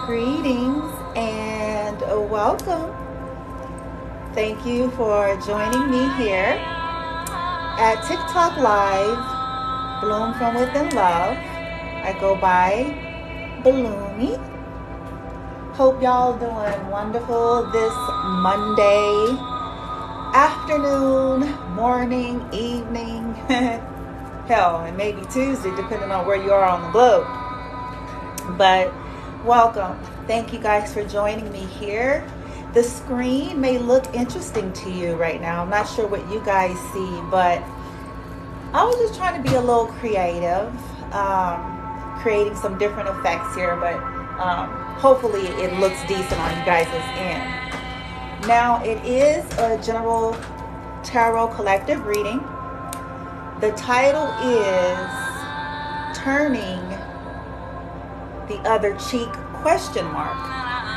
Greetings and welcome. Thank you for joining me here at TikTok Live, Bloom from Within Love. I go by Bloomy. Hope y'all doing wonderful this Monday afternoon, morning, evening, hell, and maybe Tuesday, depending on where you are on the globe. But welcome. Thank you guys for joining me here. The screen may look interesting to you right now. I'm not sure what you guys see, but I was just trying to be a little creative, creating some different effects here, but hopefully it looks decent on you guys' end. Now, it is a general tarot collective reading. The title is Turning the Other Cheek ?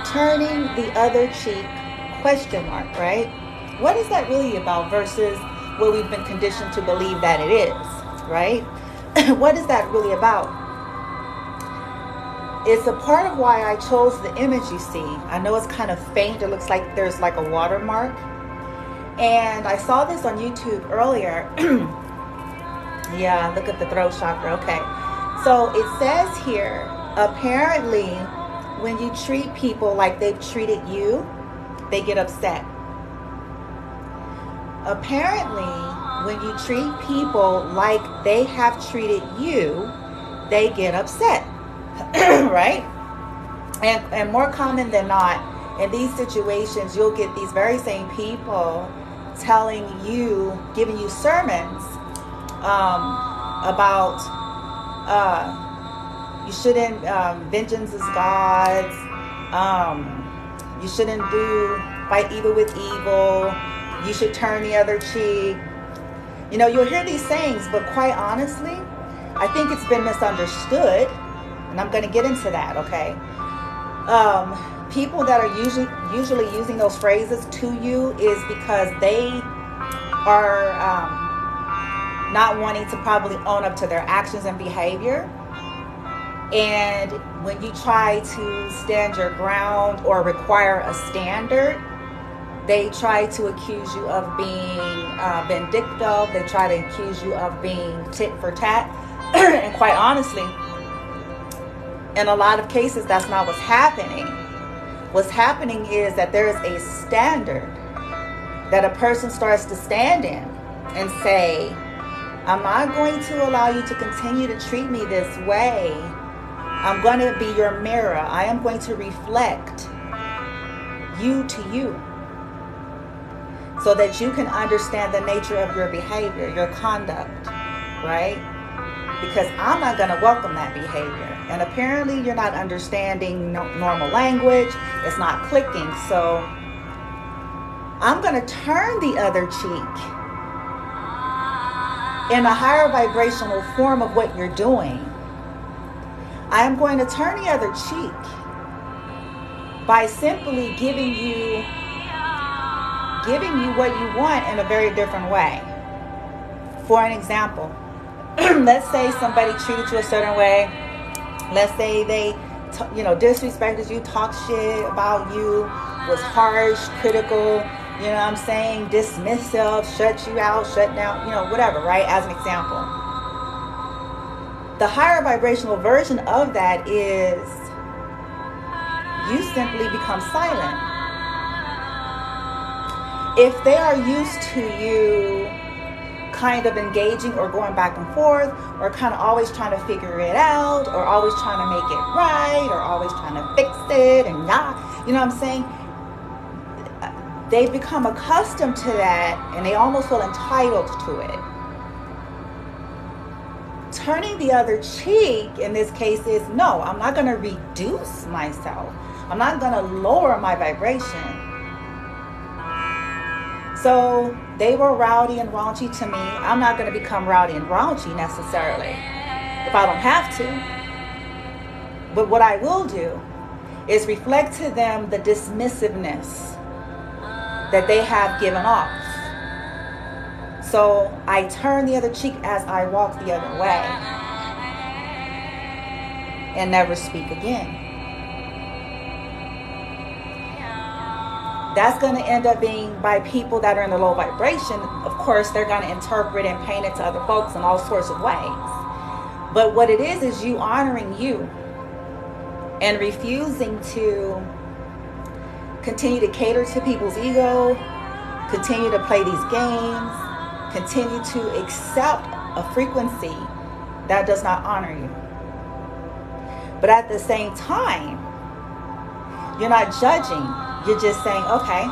Turning the other cheek ? Right? What is that really about versus what we've been conditioned to believe that it is, right? What is that really about? It's a part of why I chose the image you see. I know it's kind of faint. It looks like there's like a watermark. And I saw this on YouTube earlier. Yeah, look at the throat chakra. Okay. So it says here, apparently, when you treat people like they've treated you, they get upset. Apparently, when you treat people like they have treated you, they get upset. Right? And more common than not, in these situations, you'll get these very same people telling you, giving you sermons about you shouldn't, vengeance is God's, you shouldn't fight evil with evil, you should turn the other cheek. You know, you'll hear these sayings, but quite honestly, I think it's been misunderstood, and I'm going to get into that, okay? People that are usually using those phrases to you is because they are not wanting to probably own up to their actions and behavior. And when you try to stand your ground or require a standard, they try to accuse you of being vindictive. They try to accuse you of being tit for tat. And quite honestly, in a lot of cases, that's not what's happening. What's happening is that there is a standard that a person starts to stand in and say, I'm not going to allow you to continue to treat me this way. I'm going to be your mirror. I am going to reflect you to you so that you can understand the nature of your behavior, your conduct, right? Because I'm not going to welcome that behavior. And apparently you're not understanding normal language. It's not clicking. So I'm going to turn the other cheek in a higher vibrational form of what you're doing. I am going to turn the other cheek by simply giving you what you want in a very different way. For an example, let's say somebody treated you a certain way. Let's say they, disrespected you, talked shit about you, was harsh, critical, you know what I'm saying, dismissive, shut you out, shut down, whatever, right? As an example. The higher vibrational version of that is you simply become silent. If they are used to you kind of engaging or going back and forth or kind of always trying to figure it out or always trying to make it right or always trying to fix it and not, you know what I'm saying? They become accustomed to that and they almost feel entitled to it. Turning the other cheek in this case is no, I'm not going to reduce myself. I'm not going to lower my vibration. So they were rowdy and raunchy to me. I'm not going to become rowdy and raunchy necessarily if I don't have to. But what I will do is reflect to them the dismissiveness that they have given off. So I turn the other cheek as I walk the other way and never speak again. that's going to end up being by people that are in the low vibration. Of course, they're going to interpret and paint it to other folks in all sorts of ways. But what it is you honoring you and refusing to continue to cater to people's ego, continue to play these games, continue to accept a frequency that does not honor you. But at the same time, you're not judging. You're just saying, okay.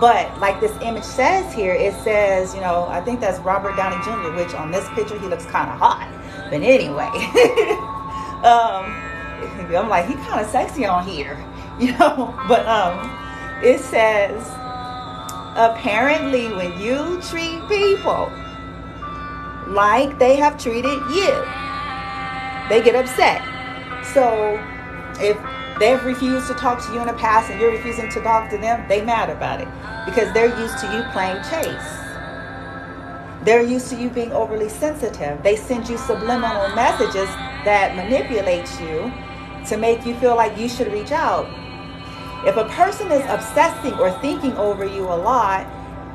But like this image says here, it says, you know, I think that's Robert Downey Jr., which on this picture, he looks kind of hot. But anyway, I'm like, he kind of sexy on here, you know. But it says, apparently when you treat people like they have treated you, they get upset. So if they've refused to talk to you in the past and you're refusing to talk to them, they mad about it because they're used to you playing chase. They're used to you being overly sensitive. They send you subliminal messages that manipulate you to make you feel like you should reach out. If a person is obsessing or thinking over you a lot,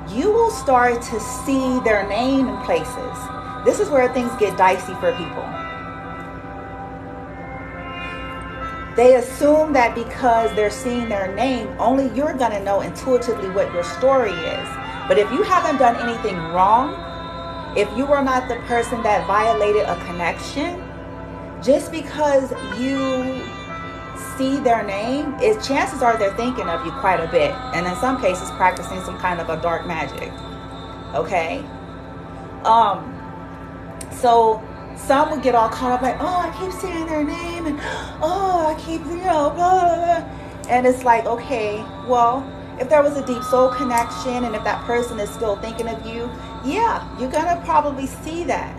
you will start to see their name in places. This is where things get dicey for people. They assume that because they're seeing their name, only you're going to know intuitively what your story is. But if you haven't done anything wrong, if you were not the person that violated a connection, just because you see their name, chances are they're thinking of you quite a bit. And in some cases, practicing some kind of a dark magic. Okay? So some would get all caught up like, oh, I keep saying their name, and oh, I keep, you know, blah, blah, blah. And it's like, okay, well, if there was a deep soul connection and if that person is still thinking of you, yeah, you're going to probably see that.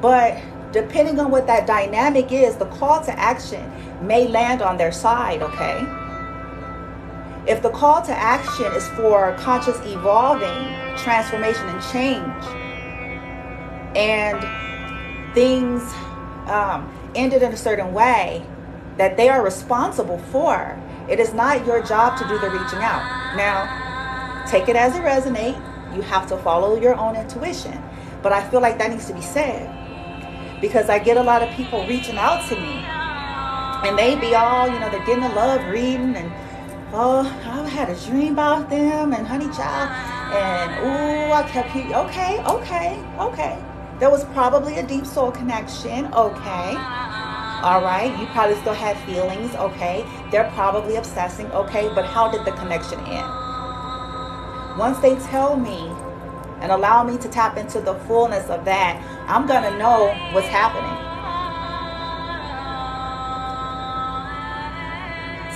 But depending on what that dynamic is, the call to action may land on their side, okay? If the call to action is for conscious evolving, transformation, and change, and things ended in a certain way that they are responsible for, it is not your job to do the reaching out. Now, take it as it resonates. You have to follow your own intuition. But I feel like that needs to be said. Because I get a lot of people reaching out to me. And they be all, you know, they're getting a love reading. And, oh, I had a dream about them. And honey child. And, ooh, I kept hearing, okay. There was probably a deep soul connection. Okay. All right. You probably still had feelings. Okay. They're probably obsessing. Okay. But how did the connection end? Once they tell me and allow me to tap into the fullness of that, I'm going to know what's happening.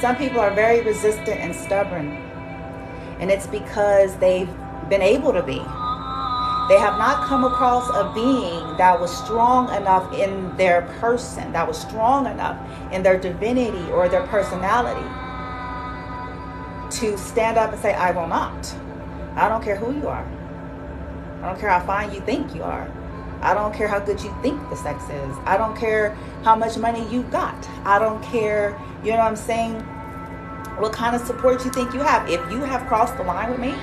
Some people are very resistant and stubborn. And it's because they've been able to be. They have not come across a being that was strong enough in their person, that was strong enough in their divinity or their personality to stand up and say, I will not. I don't care who you are. I don't care how fine you think you are. I don't care how good you think the sex is. I don't care how much money you got. I don't care, you know what I'm saying, what kind of support you think you have. If you have crossed the line with me,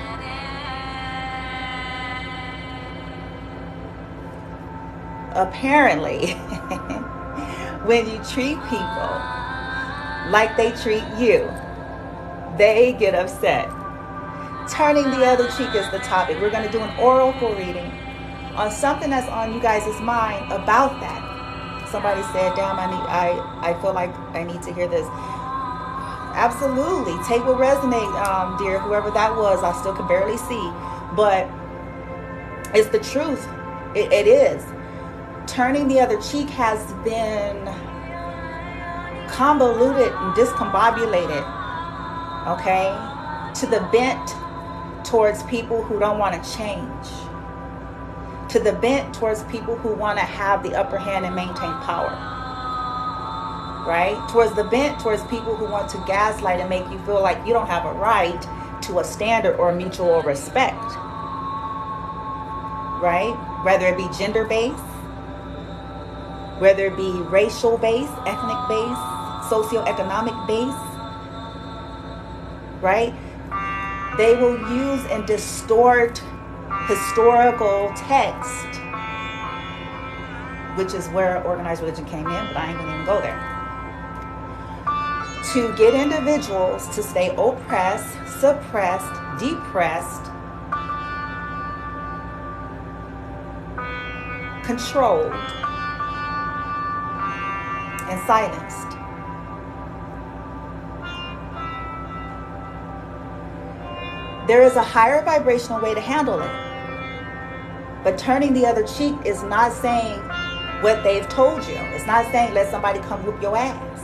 apparently, when you treat people like they treat you, they get upset. Turning the other cheek is the topic. We're going to do an oracle reading on something that's on you guys' mind about that. Somebody said, damn, I feel like I need to hear this. Absolutely. Take what resonates, dear, whoever that was. I still can barely see. But it's the truth. It is. Turning the other cheek has been convoluted and discombobulated, okay, to the bent towards people who don't want to change, to the bent towards people who want to have the upper hand and maintain power, right? Towards the bent towards people who want to gaslight and make you feel like you don't have a right to a standard or mutual respect, right? Whether it be gender-based, whether it be racial-based, ethnic-based, socioeconomic-based, right? They will use and distort historical text, which is where organized religion came in, but I ain't gonna even go there, to get individuals to stay oppressed, suppressed, depressed, controlled, and silenced. There is a higher vibrational way to handle it. But turning the other cheek is not saying what they've told you. It's not saying let somebody come whoop your ass.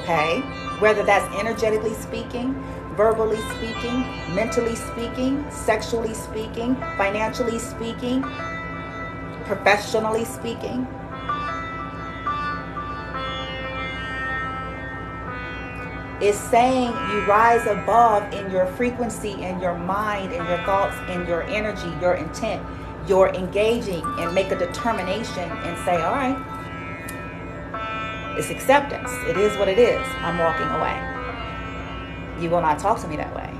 Okay? Whether that's energetically speaking, verbally speaking, mentally speaking, sexually speaking, financially speaking, professionally speaking. It's saying you rise above in your frequency, in your mind, in your thoughts, in your energy, your intent. You're engaging and make a determination and say, all right, it's acceptance. It is what it is. I'm walking away. You will not talk to me that way.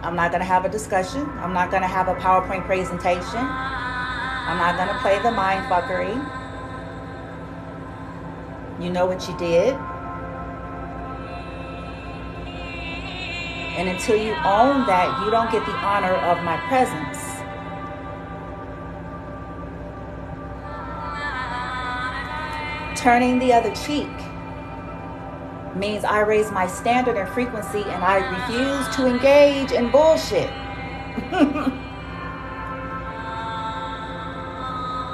I'm not going to have a discussion. I'm not going to have a PowerPoint presentation. I'm not going to play the mind fuckery. You know what you did. And until you own that, you don't get the honor of my presence. Turning the other cheek means I raise my standard and frequency and I refuse to engage in bullshit.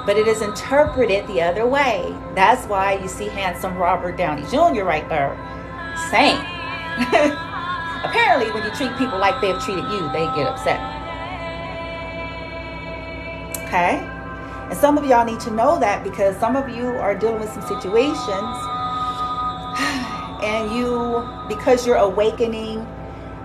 But it is interpreted the other way. That's why you see handsome Robert Downey Jr. right there saying, apparently when you treat people like they've treated you, they get upset. Okay? And some of y'all need to know that, because some of you are dealing with some situations and you, because you're awakening,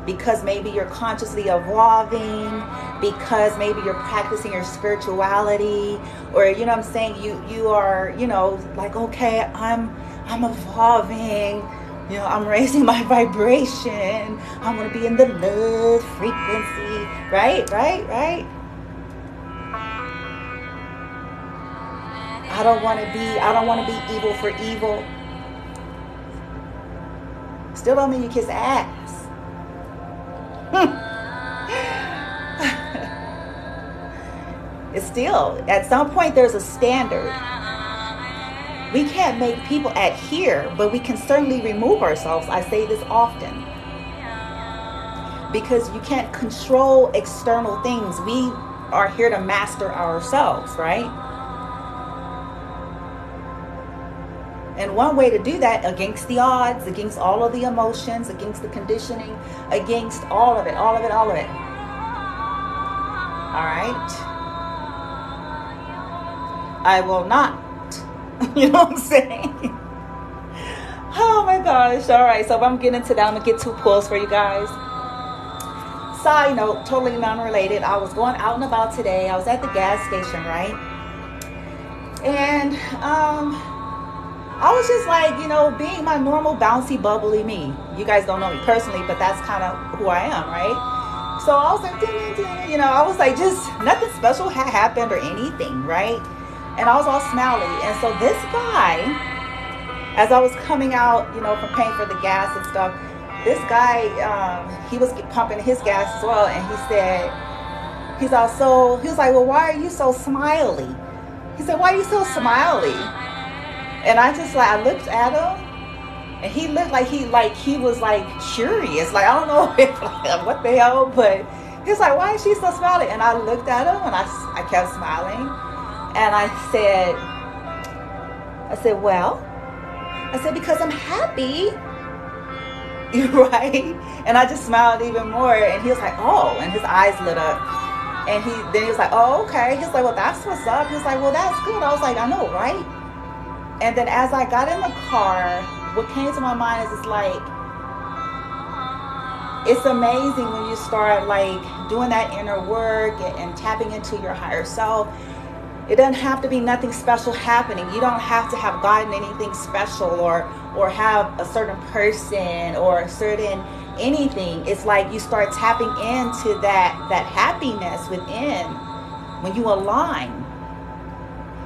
because maybe you're consciously evolving, because maybe you're practicing your spirituality, or you know what I'm saying, you are, you know, like, okay, I'm evolving, you know, I'm raising my vibration, I'm gonna be in the love frequency, right? I don't want to be evil for evil. Still don't mean you kiss ass. It's still, at some point there's a standard. We can't make people adhere, but we can certainly remove ourselves. I say this often. Because you can't control external things. We are here to master ourselves, right? And one way to do that, against the odds, against all of the emotions, against the conditioning, against all of it. All right? I will not. You know what I'm saying? Oh my gosh. All right. So if I'm getting into that, I'm going to get 2 pulls for you guys. Side note, totally non-related. I was going out and about today. I was at the gas station, right? And I was just like, you know, being my normal bouncy, bubbly me. You guys don't know me personally, but that's kind of who I am, right? So I was like, you know, I was like, just nothing special had happened or anything, right? And I was all smiley. And so this guy, as I was coming out, you know, from paying for the gas and stuff, this guy, he was pumping his gas as well. And he said, he was like, well, why are you so smiley? He said, why are you so smiley? And I just like, I looked at him and he looked like he was like curious. Like, I don't know if, like, what the hell, but he's like, why is she so smiley? And I looked at him and I kept smiling. And I said, well, because I'm happy, right? And I just smiled even more. And he was like, oh, and his eyes lit up. And then he was like, oh, okay. He's like, well, that's what's up. He's like, well, that's good. I was like, I know, right? And then as I got in the car, what came to my mind is, it's like, it's amazing when you start like doing that inner work and tapping into your higher self. It doesn't have to be nothing special happening. You don't have to have gotten anything special or have a certain person or a certain anything. It's like you start tapping into that happiness within when you align.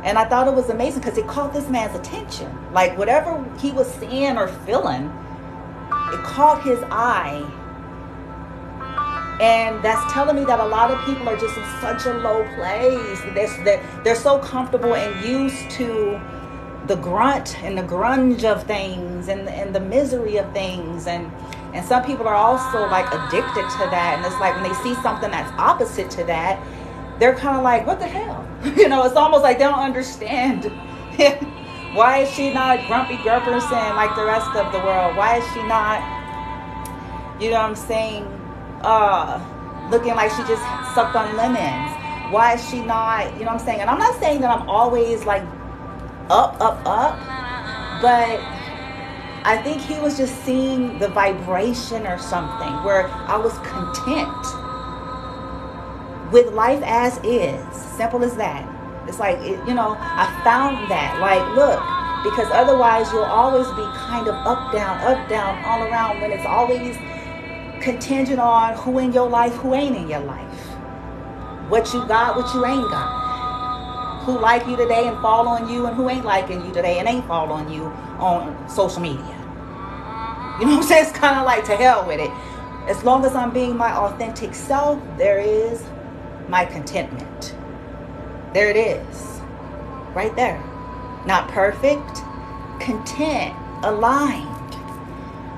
And I thought it was amazing because it caught this man's attention. Like whatever he was seeing or feeling, it caught his eye. And that's telling me that a lot of people are just in such a low place. They're so comfortable and used to the grunt and the grunge of things and the misery of things. And some people are also like addicted to that. And it's like when they see something that's opposite to that, they're kind of like, what the hell? You know, it's almost like they don't understand. Why is she not grumpy person like the rest of the world? Why is she not, you know what I'm saying, looking like she just sucked on lemons? Why is she not, you know what I'm saying? And I'm not saying that I'm always like up, but I think he was just seeing the vibration or something where I was content with life as is. Simple as that. It's like, you know, I found that. Like, look, because otherwise you'll always be kind of up, down, all around when it's always contingent on who in your life, who ain't in your life. What you got, what you ain't got. Who like you today and following you and who ain't liking you today and ain't following you on social media. You know what I'm saying? It's kind of like to hell with it. As long as I'm being my authentic self, there is my contentment. There it is. Right there. Not perfect, content, aligned.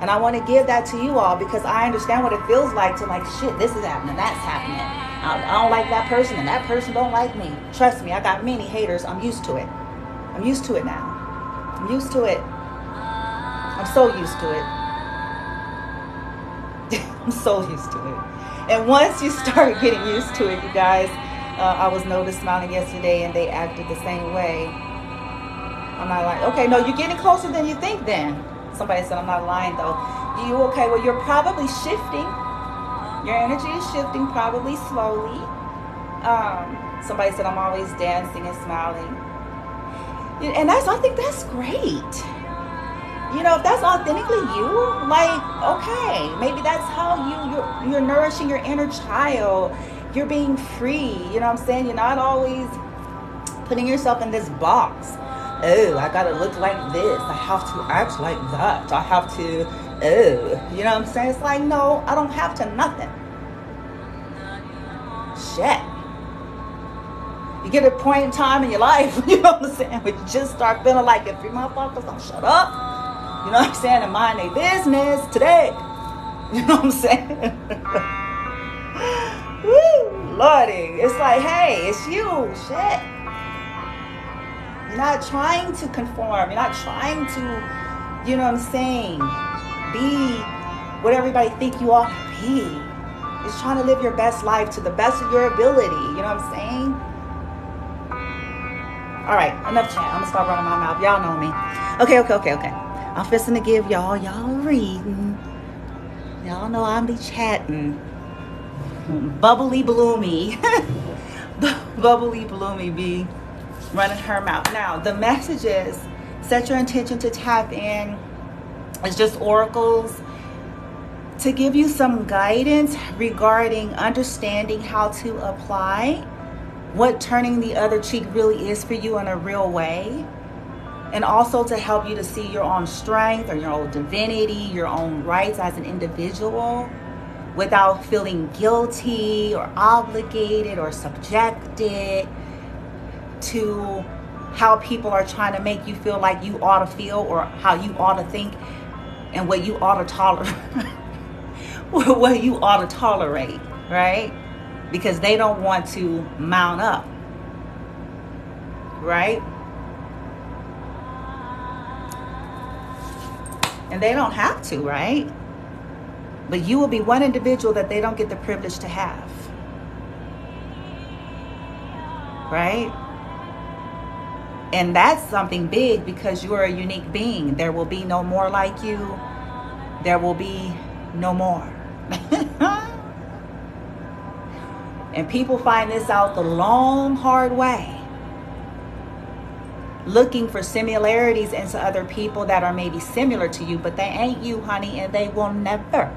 And I want to give that to you all because I understand what it feels like to like, shit, this is happening, that's happening. I don't like that person and that person don't like me. Trust me, I got many haters. I'm used to it. I'm used to it now. I'm used to it. I'm so used to it. I'm so used to it. And once you start getting used to it, you guys, I was noticed smiling yesterday and they acted the same way. I'm not like, okay, no, you're getting closer than you think then. Somebody said, I'm not lying though. You okay? Well, you're probably shifting. Your energy is shifting probably slowly. Somebody said, I'm always dancing and smiling. And I think that's great. You know, if that's authentically you, like, okay, maybe that's how you're nourishing your inner child. You're being free. You know what I'm saying? You're not always putting yourself in this box. Oh, I gotta look like this. I have to act like that. I have to, you know what I'm saying? It's like, no, I don't have to nothing. Shit. You get a point in time in your life, you know what I'm saying, where you just start feeling like if you motherfuckers don't shut up, you know what I'm saying, and mind their business today. You know what I'm saying? Woo, Lordy. It's like, hey, it's you. Shit. You're not trying to conform. You're not trying to, you know what I'm saying, be what everybody think you ought to be. You're trying to live your best life to the best of your ability. You know what I'm saying? All right, enough chat. I'm going to stop running my mouth. Y'all know me. Okay. I'm fixing to give y'all reading. Y'all know I'll be chatting. Bubbly Bloomy. Bubbly Bloomy be running her mouth. Now, the message is, set your intention to tap in. It's just oracles to give you some guidance regarding understanding how to apply what turning the other cheek really is for you in a real way. And also to help you to see your own strength or your own divinity, your own rights as an individual without feeling guilty or obligated or subjected to how people are trying to make you feel like you ought to feel or how you ought to think and what you ought to tolerate. What you ought to tolerate, right? Because they don't want to mount up, right? And they don't have to, right? But you will be one individual that they don't get the privilege to have, right? And that's something big because you are a unique being. There will be no more like you. There will be no more. And people find this out the long, hard way. looking for similarities into other people that are maybe similar to you, but they ain't you, honey, and they will never.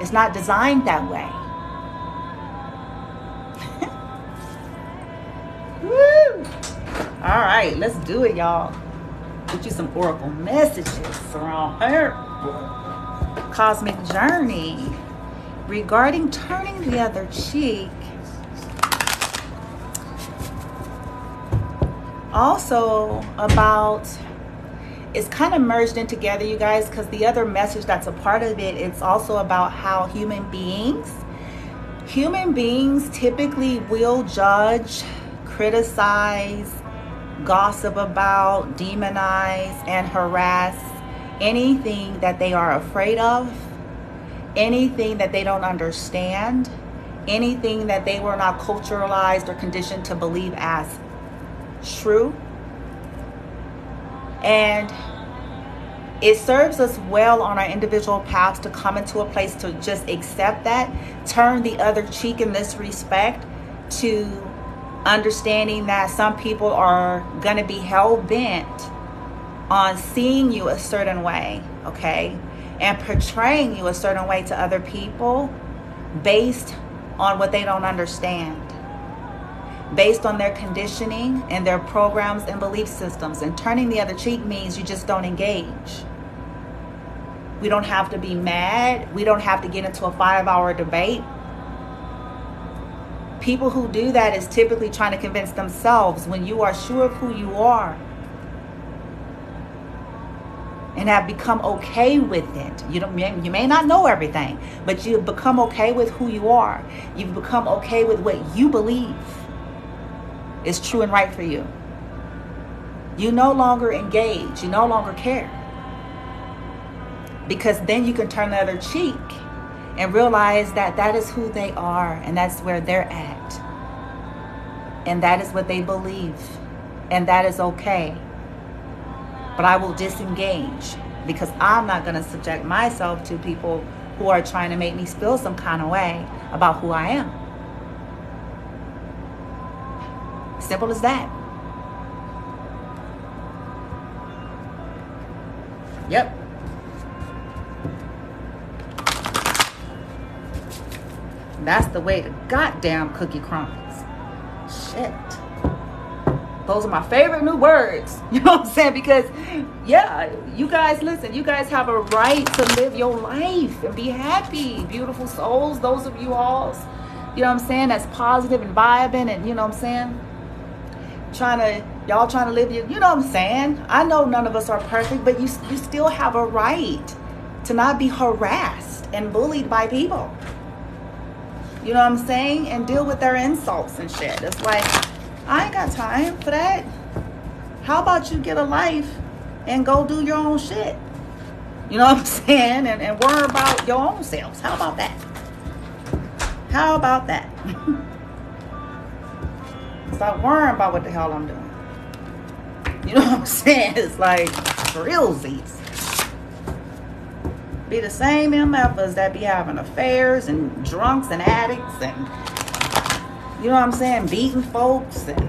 It's not designed that way. Woo! All right, let's do it, y'all. Get you some oracle messages around here. Cosmic journey regarding turning the other cheek. Also about, it's kind of merged in together, you guys, because the other message that's a part of it, it's also about how human beings typically will judge, criticize, gossip about, demonize, and harass anything that they are afraid of, anything that they don't understand, anything that they were not culturalized or conditioned to believe as true. And it serves us well on our individual paths to come into a place to just accept that, turn the other cheek in this respect, to understanding that some people are going to be hell-bent on seeing you a certain way, okay, and portraying you a certain way to other people based on what they don't understand, based on their conditioning and their programs and belief systems. And turning the other cheek means you just don't engage. We don't have to be mad. We don't have to get into a 5-hour debate. People who do that is typically trying to convince themselves, when you are sure of who you are and have become okay with it. You may not know everything, but you've become okay with who you are. You've become okay with what you believe is true and right for you. You no longer engage. You no longer care. Because then you can turn the other cheek and realize that that is who they are, and that's where they're at. And that is what they believe. And that is okay. But I will disengage, because I'm not going to subject myself to people who are trying to make me feel some kind of way about who I am. Simple as that. Yep. That's the way to goddamn cookie crumbs. Shit. Those are my favorite new words. You know what I'm saying? Because, yeah, you guys, listen, you guys have a right to live your life and be happy. Beautiful souls, those of you all, you know what I'm saying, that's positive and vibing, and you know what I'm saying? Y'all trying to live your, you know what I'm saying? I know none of us are perfect, but you still have a right to not be harassed and bullied by people. You know what I'm saying? And deal with their insults and shit. It's like, I ain't got time for that. How about you get a life and go do your own shit? You know what I'm saying? And worry about your own selves. How about that? How about that? Stop worrying about what the hell I'm doing. You know what I'm saying? It's like realsies. Be the same MFers that be having affairs and drunks and addicts and, you know what I'm saying, beating folks and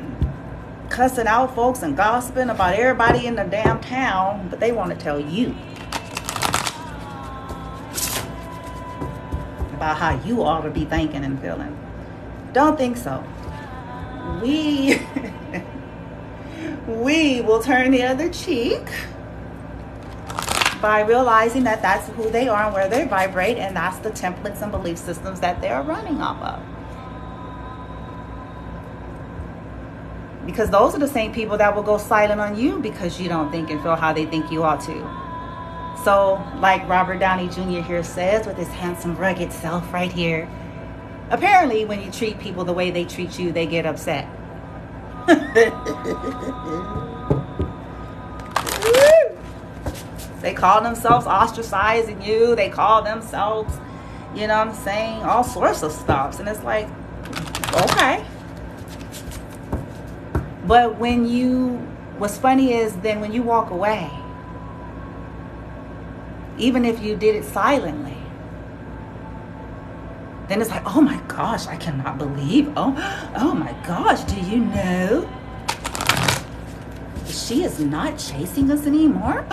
cussing out folks and gossiping about everybody in the damn town, but they want to tell you about how you ought to be thinking and feeling. Don't think so. We will turn the other cheek by realizing that that's who they are and where they vibrate, and that's the templates and belief systems that they're running off of. Because those are the same people that will go silent on you because you don't think and feel how they think you ought to. So, like Robert Downey Jr. here says with his handsome, rugged self right here, apparently when you treat people the way they treat you, they get upset. They call themselves ostracizing you. They call themselves, you know what I'm saying, all sorts of stuff. And it's like, okay. But what's funny is then when you walk away, even if you did it silently, then it's like, oh my gosh, I cannot believe, oh my gosh, do you know She is not chasing us anymore.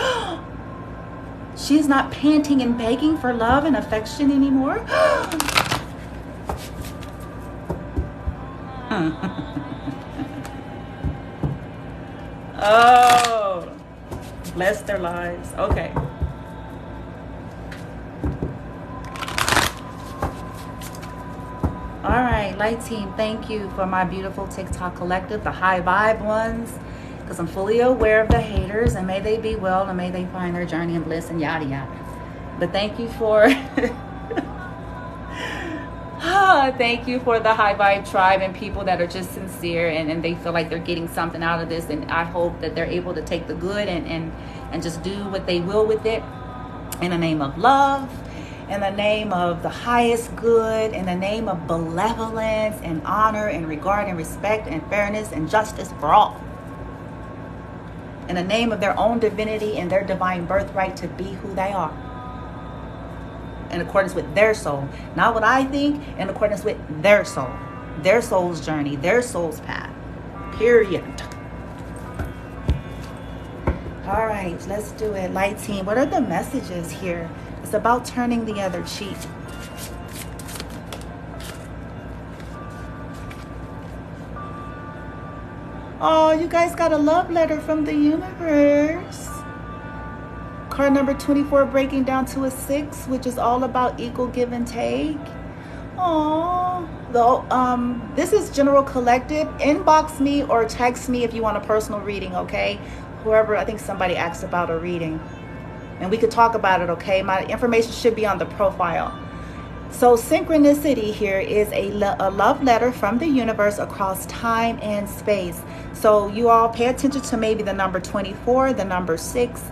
She is not panting and begging for love and affection anymore. Oh, bless their lives. Okay. All right, light team, thank you for my beautiful TikTok collective, the high vibe ones, because I'm fully aware of the haters, and may they be well and may they find their journey in bliss and yada yada. But thank you for thank you for the high vibe tribe and people that are just sincere and they feel like they're getting something out of this, and I hope that they're able to take the good and just do what they will with it in the name of love, in the name of the highest good, in the name of benevolence and honor and regard and respect and fairness and justice for all, in the name of their own divinity and their divine birthright to be who they are, in accordance with their soul, not what I think, in accordance with their soul's journey, their soul's path, period. All right, let's do it. Light team, what are the messages here? It's about turning the other cheek. Oh, you guys got a love letter from the universe. Card number 24 breaking down to a 6, which is all about equal give and take. Oh, this is general collective. Inbox me or text me if you want a personal reading, okay? Whoever, I think somebody asked about a reading. And we could talk about it, okay? My information should be on the profile. So synchronicity here is a love letter from the universe across time and space. So you all pay attention to maybe the number 24, the number 6,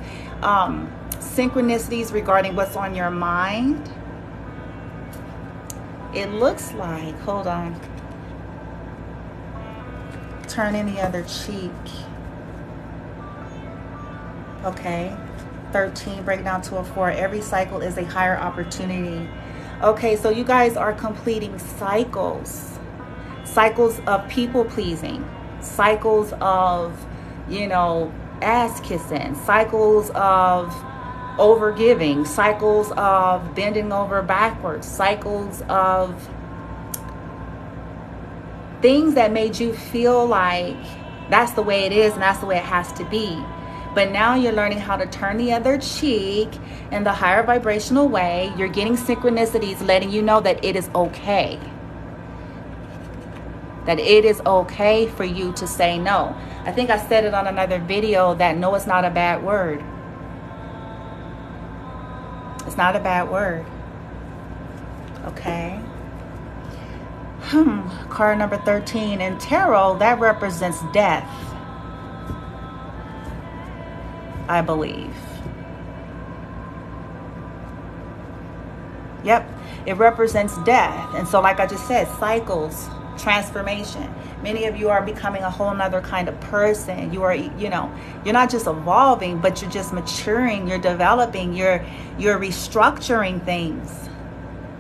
synchronicities regarding what's on your mind. It looks like, hold on, turning the other cheek. Okay. 13 break down to a 4. Every cycle is a higher opportunity. Okay, so you guys are completing cycles of people pleasing, cycles of, ass kissing, cycles of overgiving, cycles of bending over backwards, cycles of things that made you feel like that's the way it is and that's the way it has to be. But now you're learning how to turn the other cheek in the higher vibrational way. You're getting synchronicities letting you know that it is okay. That it is okay for you to say no. I think I said it on another video that no is not a bad word. It's not a bad word. Okay. Card number 13. In tarot, that represents death, I believe. Yep, it represents death. And so like I just said, cycles, transformation. Many of you are becoming a whole nother kind of person. You are, you're not just evolving, but you're just maturing, you're developing, you're restructuring things.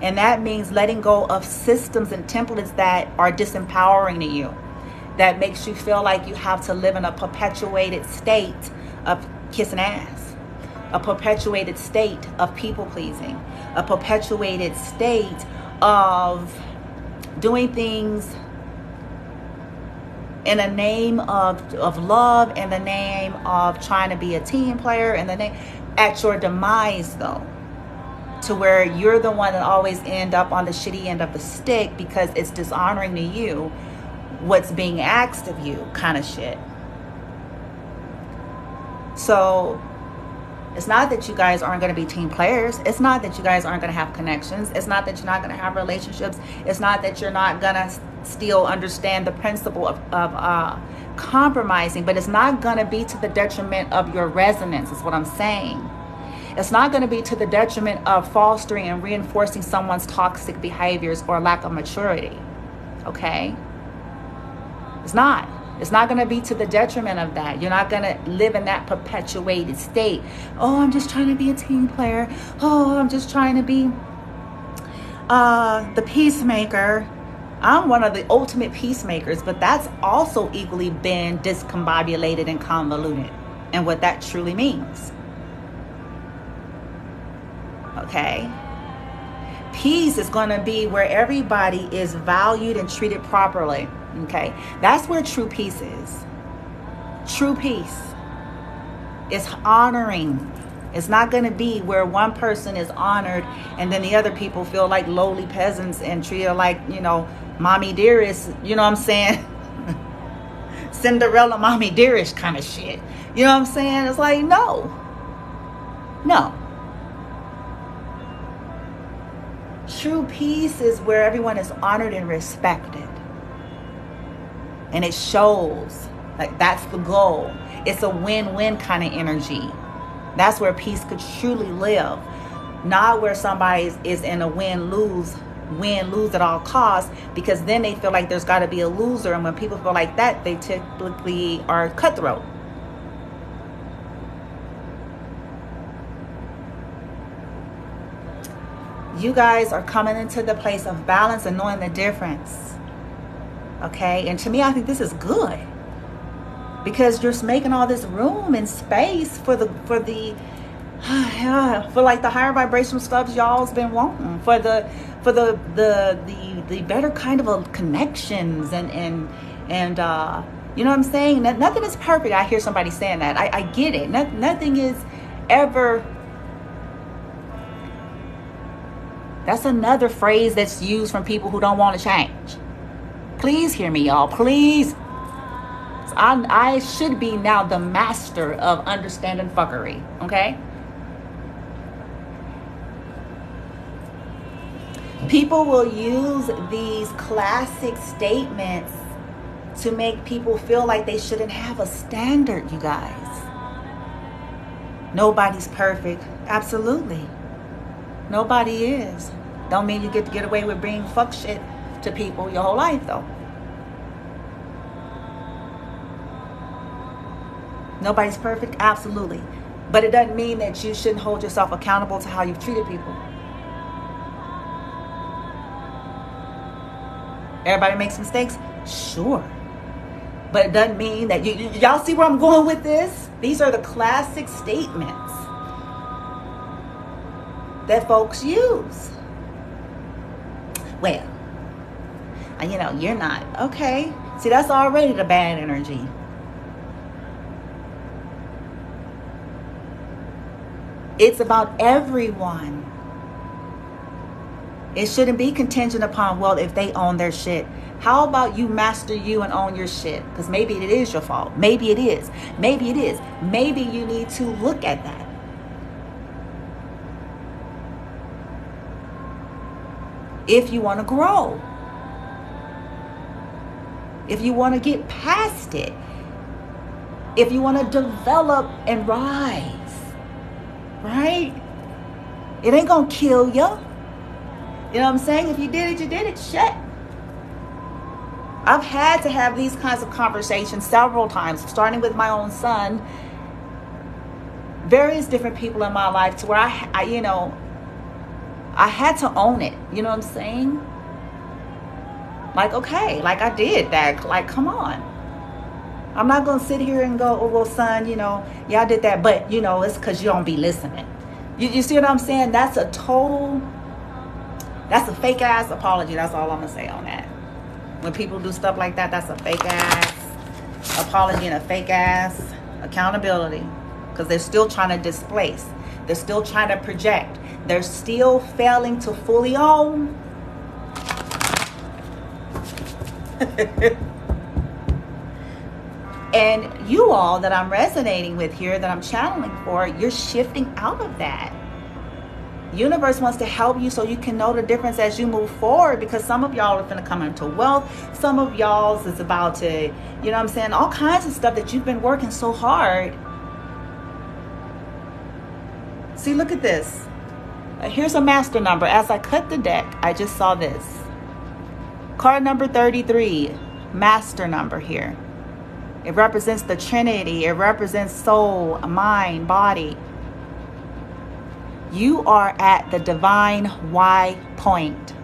And that means letting go of systems and templates that are disempowering to you, that makes you feel like you have to live in a perpetuated state of kissing ass, a perpetuated state of people pleasing, a perpetuated state of doing things in the name of love, in the name of trying to be a team player, in the name at your demise though, to where you're the one that always end up on the shitty end of the stick because it's dishonoring to you what's being asked of you, kind of shit. So it's not that you guys aren't going to be team players. It's not that you guys aren't going to have connections. It's not that you're not going to have relationships. It's not that you're not going to still understand the principle of compromising, but it's not going to be to the detriment of your resonance, is what I'm saying. It's not going to be to the detriment of fostering and reinforcing someone's toxic behaviors or lack of maturity. Okay? It's not. It's not going to be to the detriment of that. You're not going to live in that perpetuated state. Oh, I'm just trying to be a team player. Oh, I'm just trying to be the peacemaker. I'm one of the ultimate peacemakers, but that's also equally been discombobulated and convoluted, and what that truly means. Okay? Peace is going to be where everybody is valued and treated properly. Okay? That's where true peace is. True peace is honoring. It's not going to be where one person is honored and then the other people feel like lowly peasants and treated like, mommy dearest, you know what I'm saying? Cinderella mommy dearest kind of shit. You know what I'm saying? It's like, no. True peace is where everyone is honored and respected. And it shows. Like, that's the goal. It's a win-win kind of energy. That's where peace could truly live. Not where somebody is in a win-lose at all costs, because then they feel like there's got to be a loser. And when people feel like that, they typically are cutthroat. You guys are coming into the place of balance and knowing the difference. Okay? And to me, I think this is good. Because you're making all this room and space for like the higher vibrational stuff y'all's been wanting, for the better kind of connections and you know what I'm saying? Nothing is perfect. I hear somebody saying that. I get it. Nothing is ever. That's another phrase that's used from people who don't want to change. Please hear me, y'all. Please. I should be now the master of understanding fuckery, okay? People will use these classic statements to make people feel like they shouldn't have a standard, you guys. Nobody's perfect. Absolutely. Nobody is. Don't mean you get to get away with bringing fuck shit to people your whole life, though. Nobody's perfect, absolutely. But it doesn't mean that you shouldn't hold yourself accountable to how you've treated people. Everybody makes mistakes? Sure. But it doesn't mean that y'all see where I'm going with this? These are the classic statements that folks use. Well, you're not. Okay. See, that's already the bad energy. It's about everyone. It shouldn't be contingent upon, well, if they own their shit. How about you master you and own your shit? Because maybe it is your fault. Maybe it is. Maybe it is. Maybe you need to look at that. If you want to grow. If you want to get past it. If you want to develop and rise. Right? It ain't gonna kill you. You know what I'm saying? If you did it, you did it. Shit. I've had to have these kinds of conversations several times, starting with my own son, various different people in my life, to where I had to own it. You know what I'm saying? Like, okay, like I did that. Like, come on. I'm not going to sit here and go, oh, well, son, y'all did that. But, it's because you don't be listening. You see what I'm saying? That's a fake ass apology. That's all I'm going to say on that. When people do stuff like that, that's a fake ass apology and a fake ass accountability. Because they're still trying to displace. They're still trying to project. They're still failing to fully own. And you all that I'm resonating with here, that I'm channeling for, you're shifting out of that. Universe wants to help you so you can know the difference as you move forward, because some of y'all are going to come into wealth. Some of y'all's is about to, all kinds of stuff that you've been working so hard. See, look at this. Here's a master number. As I cut the deck, I just saw this. Card number 33, master number here. It represents the Trinity. It represents soul, mind, body. You are at the divine Y point.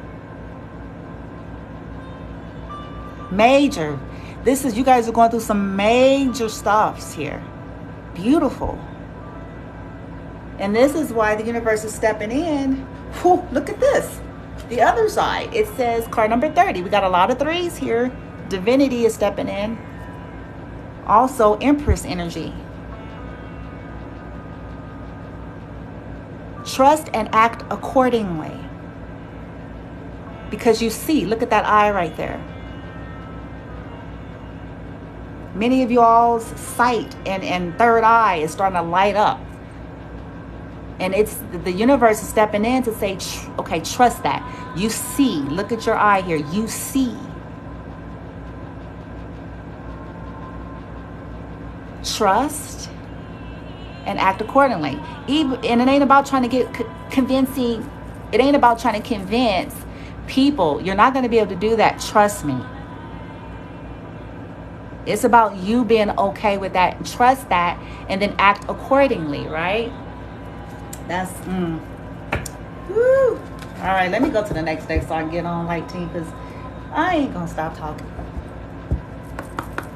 Major. This is, you guys are going through some major stuffs here. Beautiful. And this is why the universe is stepping in. Whew, look at this. The other side. It says card number 30. We got a lot of threes here. Divinity is stepping in. Also, Empress energy. Trust and act accordingly. Because you see, look at that eye right there. Many of y'all's sight and third eye is starting to light up. And it's the universe is stepping in to say, okay, trust that. You see, look at your eye here. You see. Trust and act accordingly. And it ain't about trying to get convincing. It ain't about trying to convince people. You're not going to be able to do that. Trust me. It's about you being okay with that. Trust that and then act accordingly, right? That's, woo. All right, let me go to the next deck so I can get on light team, because I ain't going to stop talking.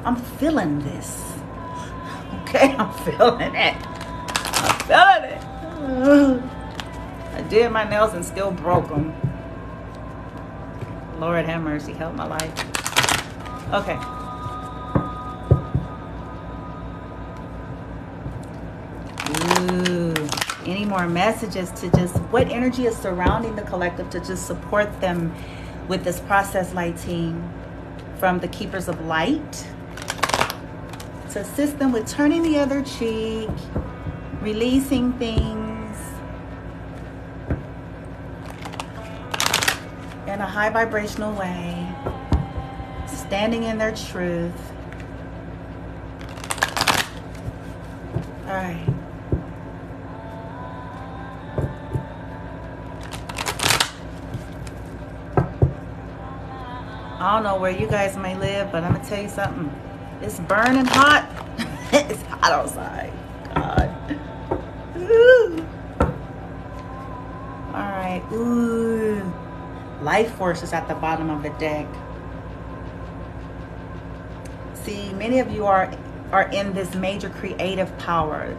I'm feeling this. Okay, I'm feeling it. I'm feeling it. I did my nails and still broke them. Lord have mercy, help my life. Okay. Ooh. Any more messages to just, what energy is surrounding the collective to just support them with this process, light team, from the Keepers of Light, to assist them with turning the other cheek, releasing things in a high vibrational way, standing in their truth. All right. I don't know where you guys may live, but I'm going to tell you something. It's burning hot. It's hot outside. God. Ooh. All right. Ooh. Life force is at the bottom of the deck. See, many of you are in this major creative power.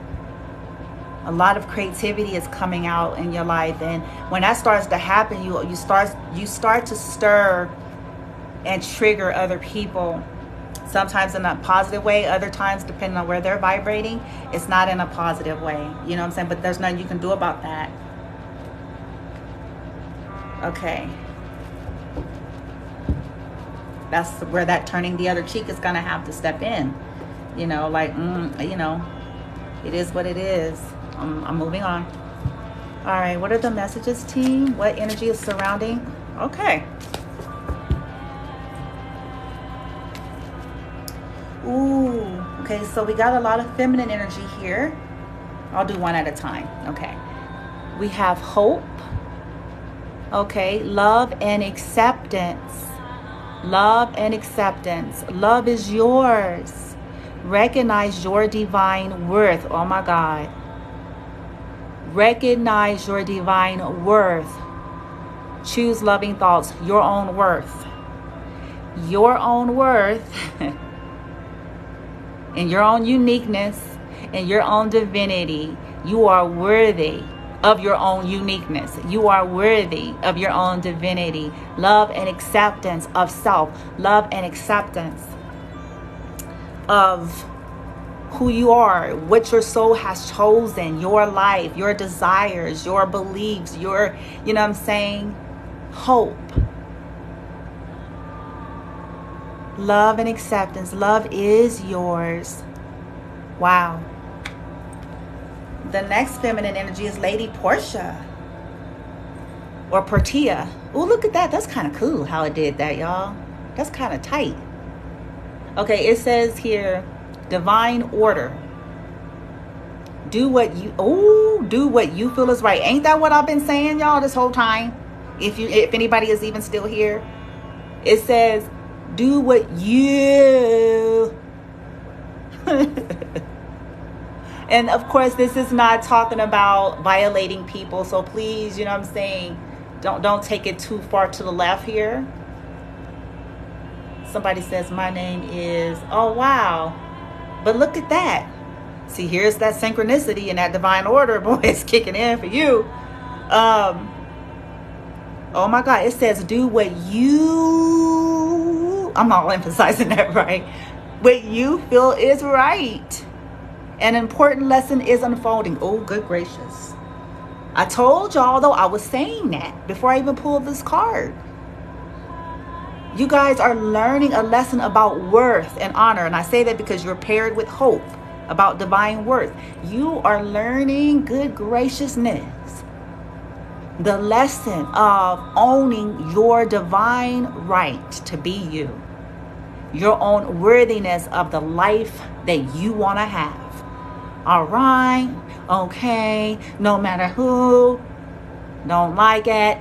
A lot of creativity is coming out in your life. And when that starts to happen, you start to stir and trigger other people, sometimes in a positive way, other times depending on where they're vibrating, it's not in a positive way. You know what I'm saying? But there's nothing you can do about that. Okay. That's where that turning the other cheek is gonna have to step in. You know, like, you know, it is what it is. I'm moving on. All right, what are the messages, team? What energy is surrounding? Okay. Ooh, okay, so we got a lot of feminine energy here. I'll do one at a time. Okay. We have hope. Okay, love and acceptance. Love and acceptance. Love is yours. Recognize your divine worth. Oh my God. Recognize your divine worth. Choose loving thoughts. Your own worth. Your own worth. In your own uniqueness, in your own divinity, you are worthy of your own uniqueness. You are worthy of your own divinity. Love and acceptance of self. Love and acceptance of who you are, what your soul has chosen, your life, your desires, your beliefs, your, you know what I'm saying? Hope. Love and acceptance. Love is yours. Wow. The next feminine energy is Lady Portia. Or Portia. Oh, look at that. That's kind of cool how it did that, y'all. That's kind of tight. Okay, it says here, divine order. Do what you feel is right. Ain't that what I've been saying, y'all, this whole time? If anybody is even still here. It says, do what you and of course this is not talking about violating people, so please, you know what I'm saying, don't take it too far to the left here. somebody says my name is, oh wow, but look at that. See, here's that synchronicity and that divine order, boy, it's kicking in for you. Oh my God, it says do what you, I'm not emphasizing that, right? What you feel is right. An important lesson is unfolding. Oh, good gracious. I told y'all, though, I was saying that before I even pulled this card. You guys are learning a lesson about worth and honor. And I say that because you're paired with hope about divine worth. You are learning, good graciousness, the lesson of owning your divine right to be you, your own worthiness of the life that you want to have. All right, okay, no matter who, don't like it.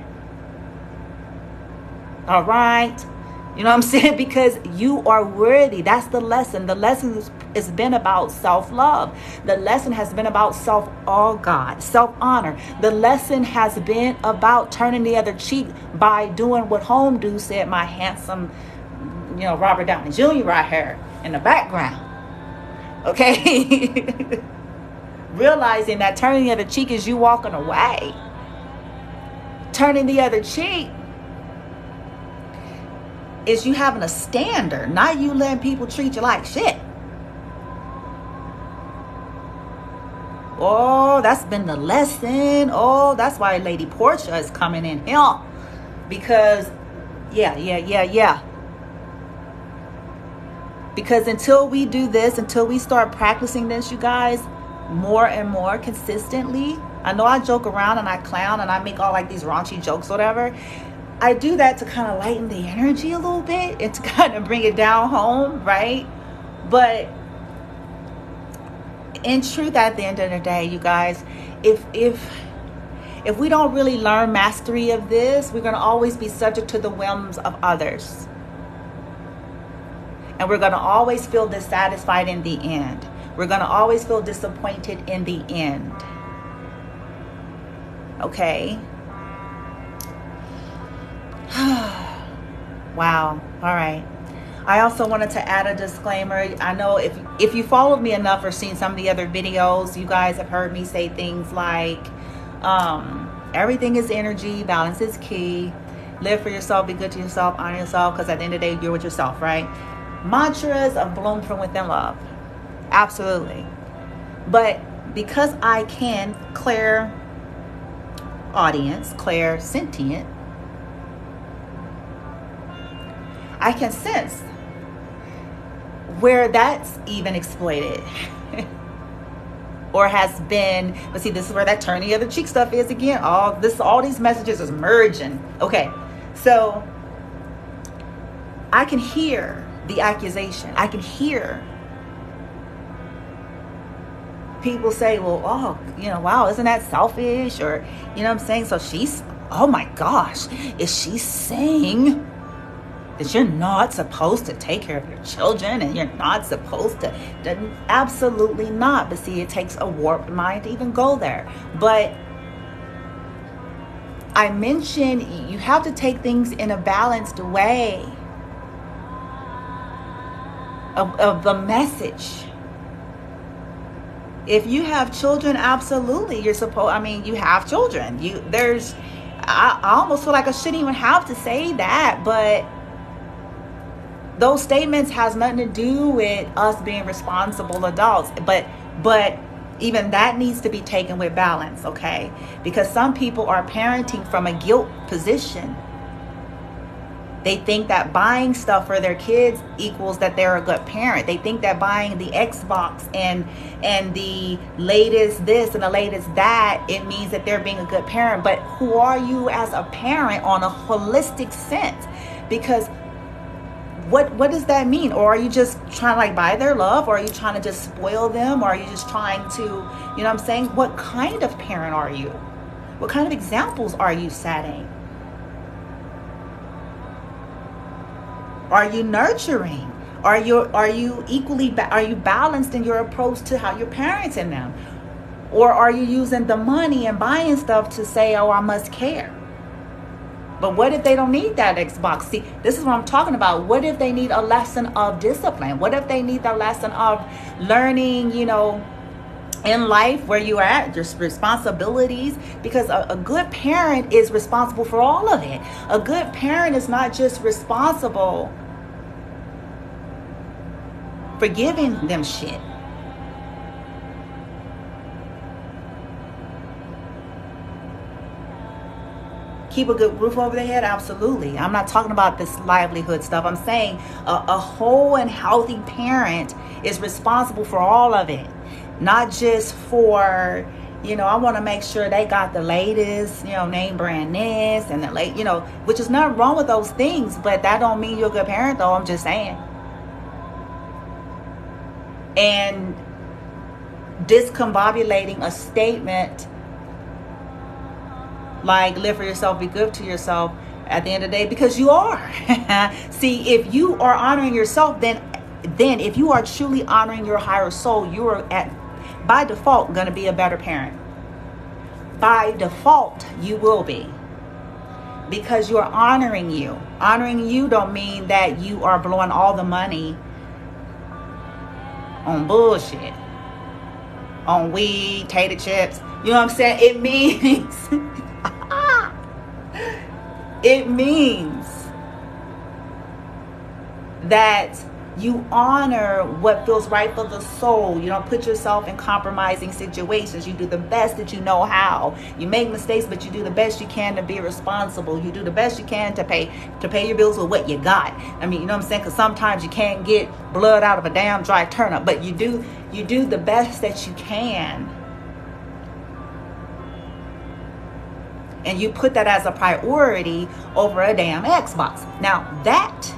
All right, you know what I'm saying? Because you are worthy. That's the lesson. The lesson has been about self-love. The lesson has been about self-honor. The lesson has been about turning the other cheek by doing what Home Do said, my handsome, Robert Downey Jr. right here in the background. Okay. Realizing that turning the other cheek is you walking away. Turning the other cheek is you having a standard, not you letting people treat you like shit. Oh, that's been the lesson. Oh, that's why Lady Portia is coming in here. Because, yeah. Because until we do this, until we start practicing this, you guys, more and more consistently. I know I joke around and I clown and I make all like these raunchy jokes, whatever. I do that to kind of lighten the energy a little bit and to kind of bring it down home, right? But in truth, at the end of the day, you guys, if we don't really learn mastery of this, we're going to always be subject to the whims of others. And we're going to always feel dissatisfied in the end. We're going to always feel disappointed in the end. Okay. Wow. All right. I also wanted to add a disclaimer. I know if you followed me enough or seen some of the other videos, you guys have heard me say things like, everything is energy, balance is key, live for yourself, be good to yourself, honor yourself, because at the end of the day, you're with yourself, right? Mantras of bloom from within love. Absolutely. But because I can clairsentient, I can sense where that's even exploited or has been. But see, this is where that turn the other cheek stuff is again. All these messages is merging. Okay, so I can hear the accusation. I can hear people say, well, wow, isn't that selfish? Or, you know what I'm saying? So oh my gosh, is she saying that you're not supposed to take care of your children and you're not supposed to? Absolutely not. But see, it takes a warped mind to even go there. But I mentioned you have to take things in a balanced way of the message. If you have children, absolutely, you have children. I almost feel like I shouldn't even have to say that, but those statements has nothing to do with us being responsible adults. But even that needs to be taken with balance, okay? Because some people are parenting from a guilt position. They think that buying stuff for their kids equals that they're a good parent. They think that buying the Xbox and the latest this and the latest that, it means that they're being a good parent. But who are you as a parent on a holistic sense? Because what does that mean? Or are you just trying to buy their love? Or are you trying to just spoil them? Or are you just trying to, you know what I'm saying? What kind of parent are you? What kind of examples are you setting? Are you nurturing? Are you equally are you balanced in your approach to how you're parenting them? Or are you using the money and buying stuff to say, oh, I must care? But what if they don't need that Xbox? See, this is what I'm talking about. What if they need a lesson of discipline? What if they need the lesson of learning, in life, where you are at, your responsibilities? Because a good parent is responsible for all of it. A good parent is not just responsible for giving them shit. Keep a good roof over their head? Absolutely. I'm not talking about this livelihood stuff. I'm saying a whole and healthy parent is responsible for all of it. Not just for, I want to make sure they got the latest, name brand this and the late, which is nothing wrong with those things, but that don't mean you're a good parent though. I'm just saying. And discombobulating a statement like live for yourself, be good to yourself at the end of the day, because you are. See, if you are honoring yourself, then if you are truly honoring your higher soul, you are by default going to be a better parent. By default, you will be, because you're honoring you. Honoring you don't mean that you are blowing all the money on bullshit, on weed, tater chips. You know what I'm saying? It means it means that you honor what feels right for the soul. You don't put yourself in compromising situations. You do the best that you know how. You make mistakes, but you do the best you can to be responsible. You do the best you can to pay your bills with what you got. I mean, you know what I'm saying? Because sometimes you can't get blood out of a damn dry turnip, but you do the best that you can. And you put that as a priority over a damn Xbox. Now that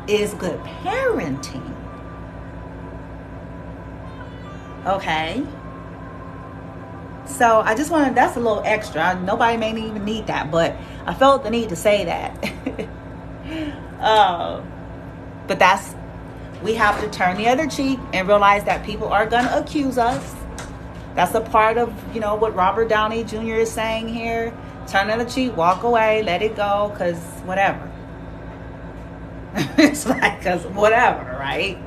is good parenting. Okay. So I just wanted, that's a little extra. Nobody may even need that, but I felt the need to say that. But we have to turn the other cheek and realize that people are going to accuse us. That's a part of, what Robert Downey Jr. is saying here. Turn the other cheek, walk away, let it go, because whatever. It's like, because whatever, right?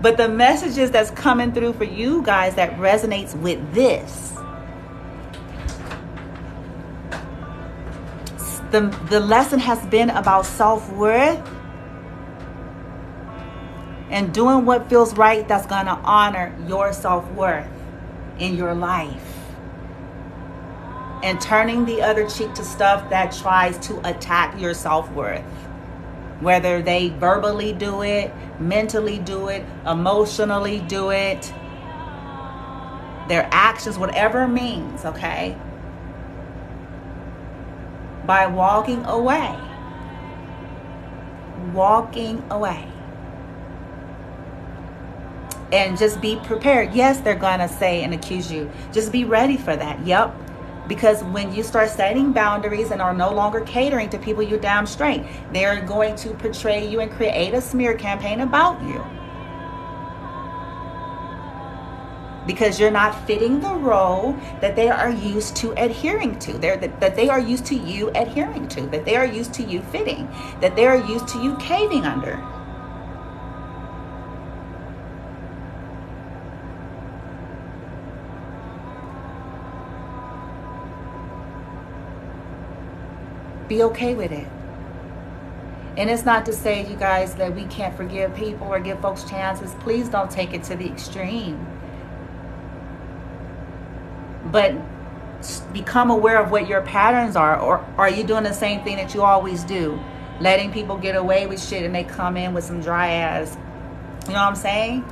But the messages that's coming through for you guys that resonates with this. The lesson has been about self-worth and doing what feels right that's going to honor your self-worth in your life, and turning the other cheek to stuff that tries to attack your self-worth, whether they verbally do it, mentally do it, emotionally do it, their actions, whatever it means, okay? By walking away. And just be prepared. Yes, they're going to say and accuse you. Just be ready for that. Yep. Because when you start setting boundaries and are no longer catering to people, you're damn straight. They're going to portray you and create a smear campaign about you. Because you're not fitting the role that they are used to adhering to. That they are used to you adhering to. That they are used to you fitting. That they are used to you caving under. Be okay with it. And it's not to say, you guys, that we can't forgive people or give folks chances. Please don't take it to the extreme. But become aware of what your patterns are. Or are you doing the same thing that you always do? Letting people get away with shit and they come in with some dry ass. You know what I'm saying?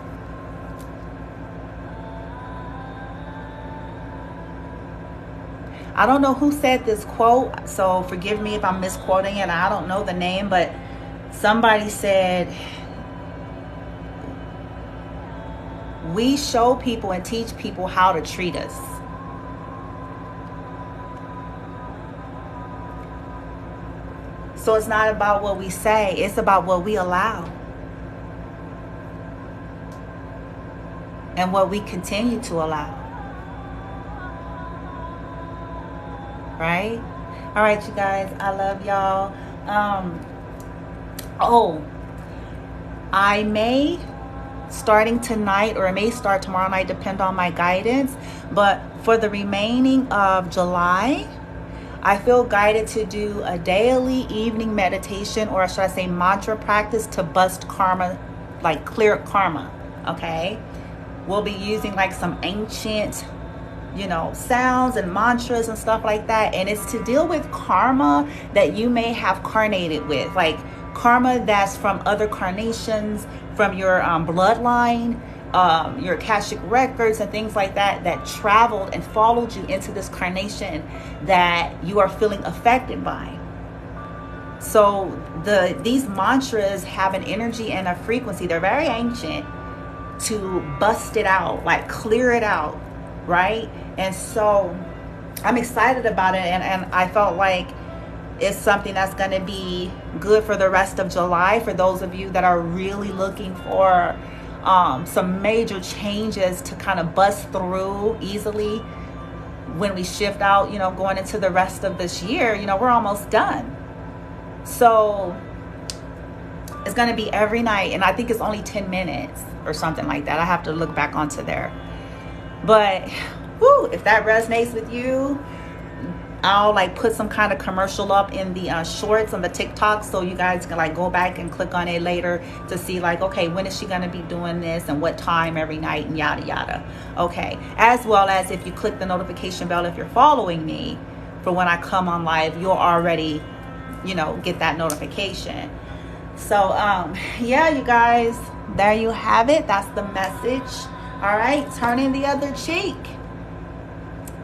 I don't know who said this quote, so forgive me if I'm misquoting it. I don't know the name, but somebody said, we show people and teach people how to treat us. So it's not about what we say, it's about what we allow. And what we continue to allow. Right? All right, you guys, I love y'all. Oh, I may, starting tonight, or it may start tomorrow night, depend on my guidance, but for the remaining of July, I feel guided to do a daily evening meditation, or should I say mantra practice, to bust karma, like clear karma. Okay, we'll be using like some ancient, sounds and mantras and stuff like that, and it's to deal with karma that you may have carnated with, like karma that's from other carnations, from your bloodline, your Akashic records and things like that traveled and followed you into this carnation that you are feeling affected by. So these mantras have an energy and a frequency. They're very ancient, to bust it out, like clear it out, right? And so I'm excited about it, and I felt like it's something that's going to be good for the rest of July, for those of you that are really looking for some major changes to kind of bust through easily when we shift out, going into the rest of this year. We're almost done. So it's going to be every night, and I think it's only 10 minutes or something like that. I have to look back onto there. But if that resonates with you, I'll like put some kind of commercial up in the shorts on the TikTok, so you guys can like go back and click on it later to see like, okay, when is she going to be doing this and what time every night and yada yada. Okay, as well as if you click the notification bell, if you're following me, for when I come on live, you'll already get that notification. So yeah, you guys, there you have it. That's the message. All right, turning the other cheek.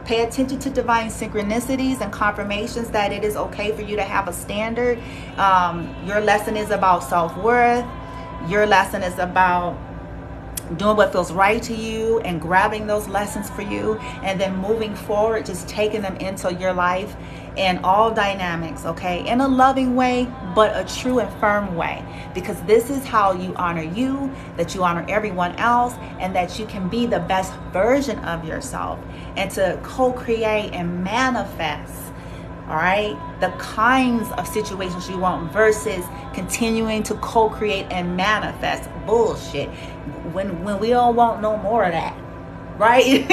Pay attention to divine synchronicities and confirmations that it is okay for you to have a standard. Your lesson is about self-worth. Your lesson is about doing what feels right to you and grabbing those lessons for you, and then moving forward, just taking them into your life in all dynamics, okay? In a loving way, but a true and firm way, because this is how you honor you, that you honor everyone else, and that you can be the best version of yourself, and to co-create and manifest, all right, the kinds of situations you want, versus continuing to co-create and manifest bullshit when we don't want no more of that, right?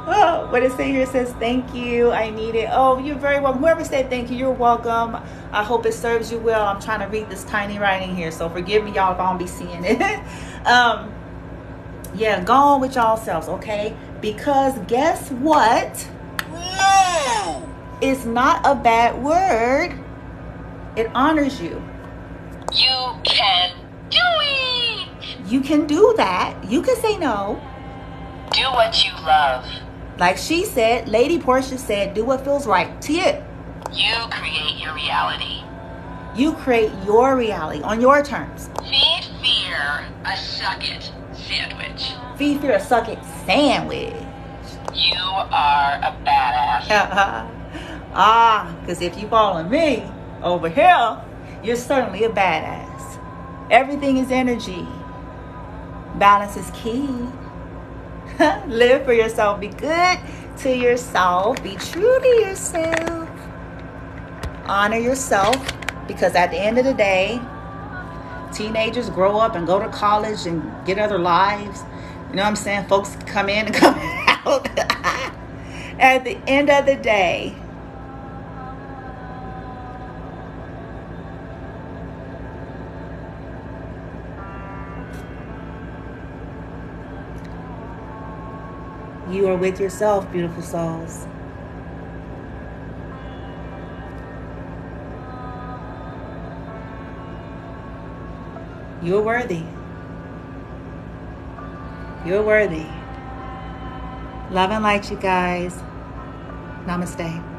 Oh, what it say here says, thank you, I need it. Oh, you're very welcome. Whoever said thank you, you're welcome. I hope it serves you well. I'm trying to read this tiny writing here, so forgive me, y'all, if I don't be seeing it. Yeah, go on with y'all selves, okay? Because guess what? No! It's not a bad word. It honors you. You can do it! You can do that. You can say no. Do what you love. Like she said, Lady Portia said, do what feels right to you. You create your reality. You create your reality on your terms. Feed fear a suck-it sandwich. Feed fear a suck-it sandwich. You are a badass. Because if you following me over here, you're certainly a badass. Everything is energy. Balance is key. Live for yourself. Be good to yourself. Be true to yourself. Honor yourself, because at the end of the day, teenagers grow up and go to college and get other lives. You know what I'm saying? Folks come in and come out. At the end of the day, you are with yourself, beautiful souls. You're worthy. You're worthy. Love and light, you guys. Namaste.